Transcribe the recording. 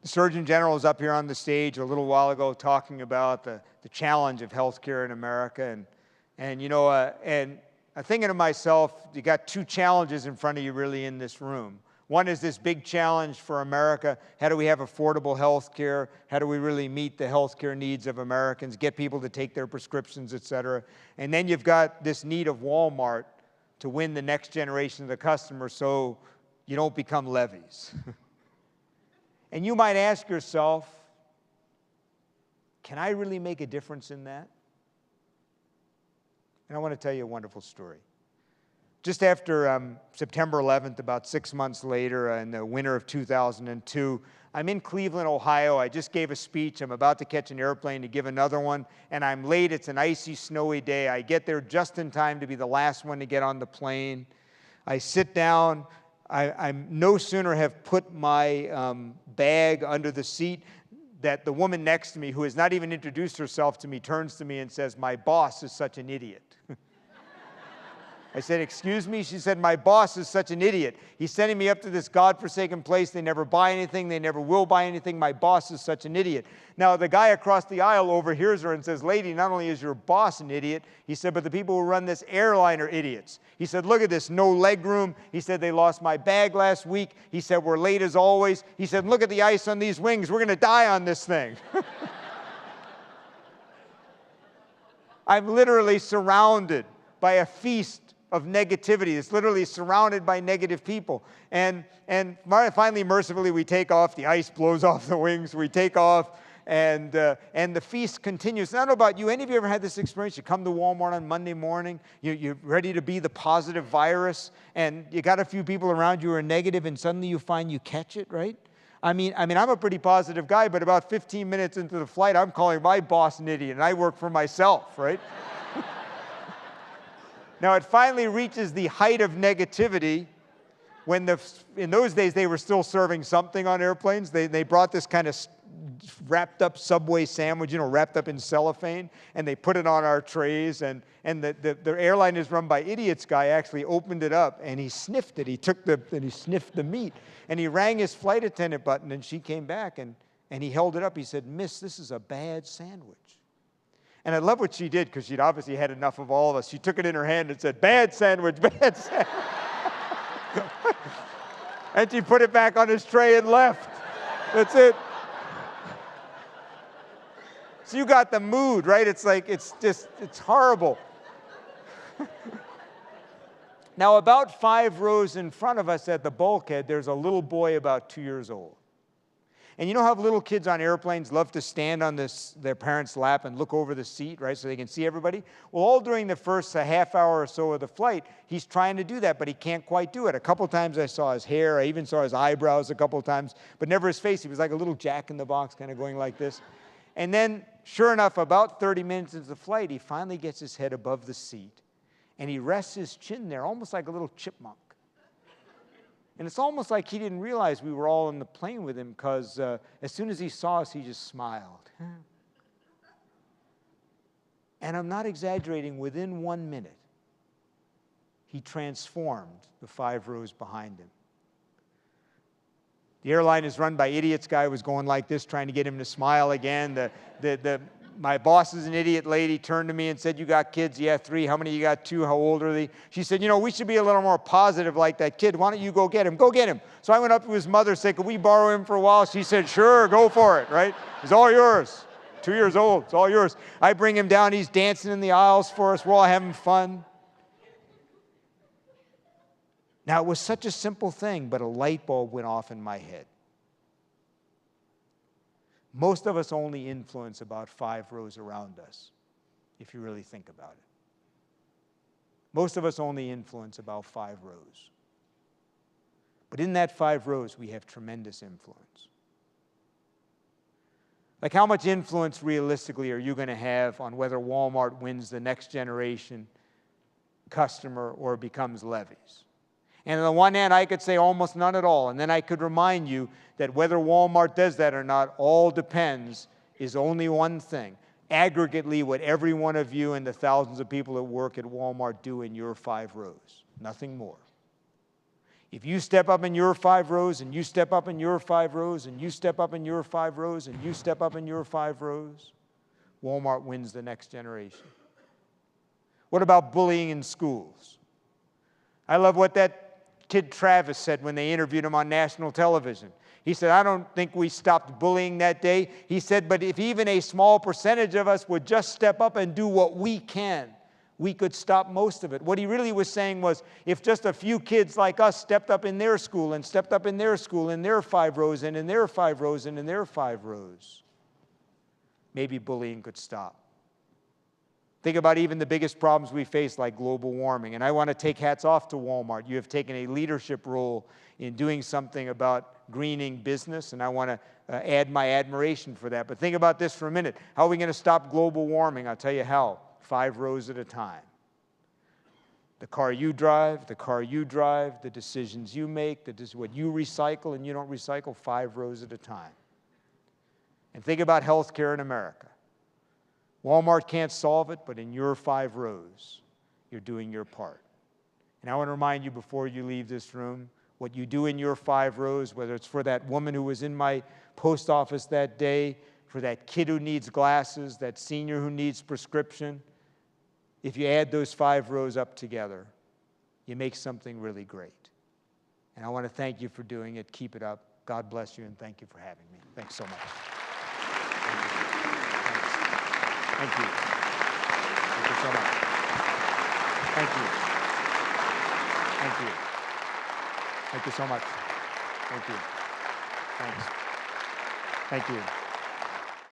The Surgeon General was up here on the stage a little while ago talking about the challenge of healthcare in America. And I'm thinking to myself, you got two challenges in front of you really in this room. One is this big challenge for America. How do we have affordable health care? How do we really meet the health care needs of Americans, get people to take their prescriptions, et cetera? And then you've got this need of Walmart to win the next generation of the customer so you don't become levies. And you might ask yourself, can I really make a difference in that? And I want to tell you a wonderful story. Just after September 11th, about 6 months later, in the winter of 2002, I'm in Cleveland, Ohio. I just gave a speech. I'm about to catch an airplane to give another one, and I'm late. It's an icy, snowy day. I get there just in time to be the last one to get on the plane. I sit down. I no sooner have put my bag under the seat that the woman next to me, who has not even introduced herself to me, turns to me and says, "My boss is such an idiot." I said, "Excuse me?" She said, "My boss is such an idiot. He's sending me up to this godforsaken place. They never buy anything. They never will buy anything. My boss is such an idiot." Now, the guy across the aisle overhears her and says, "Lady, not only is your boss an idiot," he said, "but the people who run this airline are idiots." He said, "Look at this, no leg room." He said, "They lost my bag last week." He said, "We're late as always." He said, "Look at the ice on these wings. We're going to die on this thing." I'm literally surrounded by a feast of negativity. It's literally surrounded by negative people. And finally, mercifully, we take off. The ice blows off the wings. We take off, and the feast continues. I don't know about you. Any of you ever had this experience? You come to Walmart on Monday morning. You're ready to be the positive virus, and you got a few people around you who are negative, and suddenly you find you catch it, right? I mean, I'm a pretty positive guy, but about 15 minutes into the flight, I'm calling my boss an idiot, and I work for myself, right? Now, it finally reaches the height of negativity when in those days they were still serving something on airplanes. They brought this kind of wrapped up Subway sandwich, wrapped up in cellophane, and they put it on our trays. And the airline is run by idiots guy actually opened it up, and he sniffed it. He sniffed the meat, and he rang his flight attendant button, and she came back, and he held it up. He said, "Miss, this is a bad sandwich." And I love what she did, because she'd obviously had enough of all of us. She took it in her hand and said, "Bad sandwich, bad sandwich." And she put it back on his tray and left. That's it. So you got the mood, right? It's like, it's horrible. Now, about 5 rows in front of us at the bulkhead, there's a little boy about 2 years old. And you know how little kids on airplanes love to stand on their parents' lap and look over the seat, right, so they can see everybody? Well, all during the first half hour or so of the flight, he's trying to do that, but he can't quite do it. A couple times I saw his hair. I even saw his eyebrows a couple times, but never his face. He was like a little jack-in-the-box kind of going like this. And then, sure enough, about 30 minutes into the flight, he finally gets his head above the seat, and he rests his chin there, almost like a little chipmunk. And it's almost like he didn't realize we were all in the plane with him, because as soon as he saw us, he just smiled. And I'm not exaggerating, within 1 minute, he transformed the 5 rows behind him. The airline is run by idiots. Guy was going like this, trying to get him to smile again. My boss is an idiot lady, turned to me and said, "You got kids?" "Yeah, 3. "How many you got?" 2. "How old are they?" She said, "We should be a little more positive like that kid. Why don't you go get him?" "Go get him." So I went up to his mother and said, "Could we borrow him for a while?" She said, "Sure, go for it," right? "It's all yours. 2 years old, it's all yours." I bring him down, he's dancing in the aisles for us, we're all having fun. Now, it was such a simple thing, but a light bulb went off in my head. Most of us only influence about 5 rows around us, if you really think about it. Most of us only influence about 5 rows. But in that 5 rows, we have tremendous influence. Like, how much influence realistically are you going to have on whether Walmart wins the next generation customer or becomes levies? And on the one hand, I could say almost none at all. And then I could remind you that whether Walmart does that or not, all depends, is only one thing. Aggregately, what every one of you and the thousands of people that work at Walmart do in your 5 rows. Nothing more. If you step up in your 5 rows, and you step up in your 5 rows, and you step up in your 5 rows, and you step up in your 5 rows, Walmart wins the next generation. What about bullying in schools? I love what that kid Travis said when they interviewed him on national television. He said, I don't think we stopped bullying that day. He said, but if even a small percentage of us would just step up and do what we can, we could stop most of it. What he really was saying was, if just a few kids like us stepped up in their school and stepped up in their school, in their 5 rows and in their 5 rows and in their 5 rows, maybe bullying could stop. Think about even the biggest problems we face, like global warming. And I want to take hats off to Walmart. You have taken a leadership role in doing something about greening business, and I want to add my admiration for that. But think about this for a minute. How are we going to stop global warming? I'll tell you how. 5 rows at a time. The car you drive, the decisions you make, what you recycle and you don't recycle, 5 rows at a time. And think about healthcare in America. Walmart can't solve it, but in your 5 rows, you're doing your part. And I want to remind you before you leave this room, what you do in your 5 rows, whether it's for that woman who was in my post office that day, for that kid who needs glasses, that senior who needs prescription, if you add those 5 rows up together, you make something really great. And I want to thank you for doing it. Keep it up. God bless you, and thank you for having me. Thanks so much. Thank you. Thank you so much. Thank you. Thank you. Thank you so much. Thank you. Thanks. Thank you.